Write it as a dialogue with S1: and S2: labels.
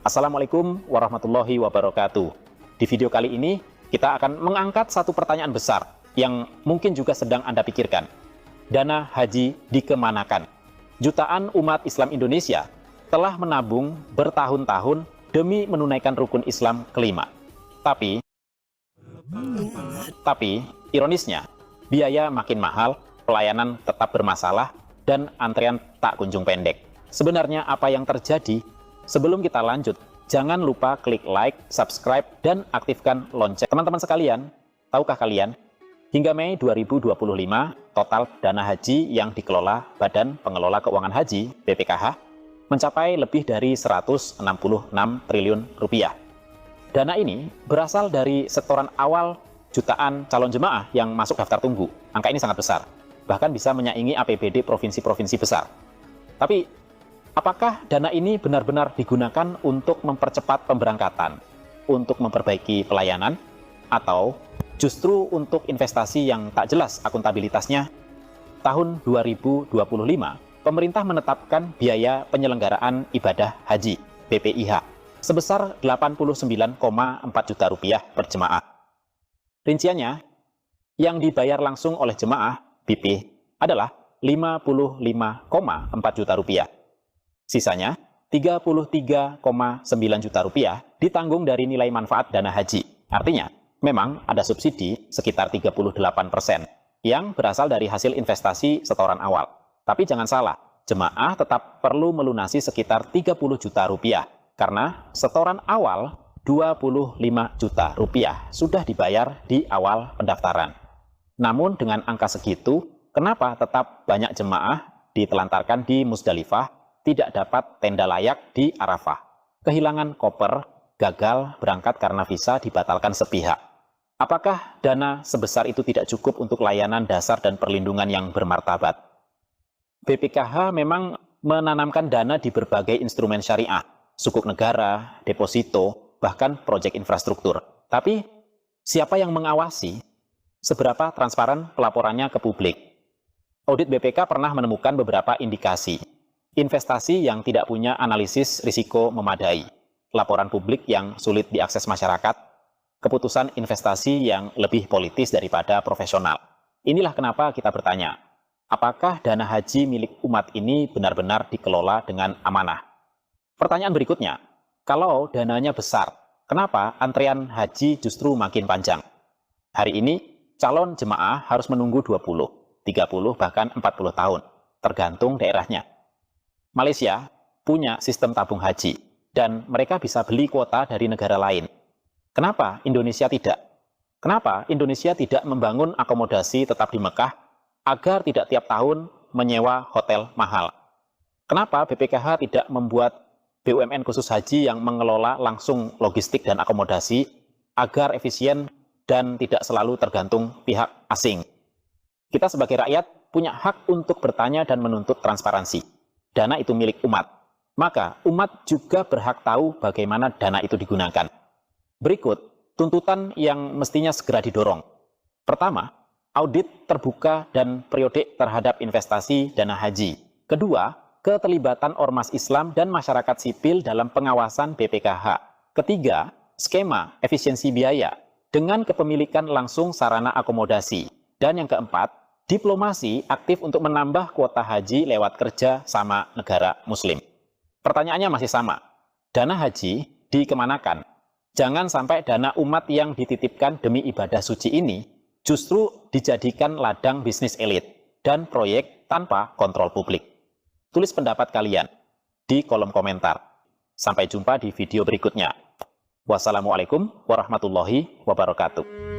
S1: Assalamualaikum warahmatullahi wabarakatuh. Di video kali ini, kita akan mengangkat satu pertanyaan besar yang mungkin juga sedang Anda pikirkan. Dana haji dikemanakan? Jutaan umat Islam Indonesia telah menabung bertahun-tahun demi menunaikan rukun Islam kelima. Tapi, ironisnya, biaya makin mahal, pelayanan tetap bermasalah, dan antrean tak kunjung pendek. Sebenarnya apa yang terjadi? Sebelum kita lanjut, jangan lupa klik like, subscribe, dan aktifkan lonceng. Teman-teman sekalian, tahukah kalian, hingga Mei 2025, total dana haji yang dikelola Badan Pengelola Keuangan Haji (BPKH) mencapai lebih dari 166 triliun rupiah. Dana ini berasal dari setoran awal jutaan calon jemaah yang masuk daftar tunggu. Angka ini sangat besar, bahkan bisa menyaingi APBD provinsi-provinsi besar. Tapi, apakah dana ini benar-benar digunakan untuk mempercepat pemberangkatan, untuk memperbaiki pelayanan, atau justru untuk investasi yang tak jelas akuntabilitasnya? Tahun 2025, pemerintah menetapkan biaya penyelenggaraan ibadah haji (BPIH) sebesar 89,4 juta rupiah per jemaah. Rinciannya, yang dibayar langsung oleh jemaah (BP) adalah 55,4 juta rupiah. Sisanya, 33,9 juta rupiah ditanggung dari nilai manfaat dana haji. Artinya, memang ada subsidi sekitar 38% yang berasal dari hasil investasi setoran awal. Tapi jangan salah, jemaah tetap perlu melunasi sekitar 30 juta rupiah karena setoran awal 25 juta rupiah sudah dibayar di awal pendaftaran. Namun dengan angka segitu, kenapa tetap banyak jemaah ditelantarkan di Musdalifah, tidak dapat tenda layak di Arafah, kehilangan koper, gagal berangkat karena visa dibatalkan sepihak? Apakah dana sebesar itu tidak cukup untuk layanan dasar dan perlindungan yang bermartabat? BPKH memang menanamkan dana di berbagai instrumen syariah, sukuk negara, deposito, bahkan proyek infrastruktur. Tapi, siapa yang mengawasi? Seberapa transparan pelaporannya ke publik? Audit BPK pernah menemukan beberapa indikasi. Investasi yang tidak punya analisis risiko memadai, laporan publik yang sulit diakses masyarakat, keputusan investasi yang lebih politis daripada profesional. Inilah kenapa kita bertanya, apakah dana haji milik umat ini benar-benar dikelola dengan amanah? Pertanyaan berikutnya, kalau dananya besar, kenapa antrean haji justru makin panjang? Hari ini, calon jemaah harus menunggu 20, 30, bahkan 40 tahun, tergantung daerahnya. Malaysia punya sistem tabung haji, dan mereka bisa beli kuota dari negara lain. Kenapa Indonesia tidak? Kenapa Indonesia tidak membangun akomodasi tetap di Mekah agar tidak tiap tahun menyewa hotel mahal? Kenapa BPKH tidak membuat BUMN khusus haji yang mengelola langsung logistik dan akomodasi agar efisien dan tidak selalu tergantung pihak asing? Kita sebagai rakyat punya hak untuk bertanya dan menuntut transparansi. Dana itu milik umat, maka umat juga berhak tahu bagaimana dana itu digunakan. Berikut tuntutan yang mestinya segera didorong. Pertama, audit terbuka dan periodik terhadap investasi dana haji. Kedua, keterlibatan ormas Islam dan masyarakat sipil dalam pengawasan BPKH. Ketiga, skema efisiensi biaya dengan kepemilikan langsung sarana akomodasi. Dan yang keempat, diplomasi aktif untuk menambah kuota haji lewat kerja sama negara muslim. Pertanyaannya masih sama, dana haji dikemanakan? Jangan sampai dana umat yang dititipkan demi ibadah suci ini justru dijadikan ladang bisnis elit dan proyek tanpa kontrol publik. Tulis pendapat kalian di kolom komentar. Sampai jumpa di video berikutnya. Wassalamualaikum warahmatullahi wabarakatuh.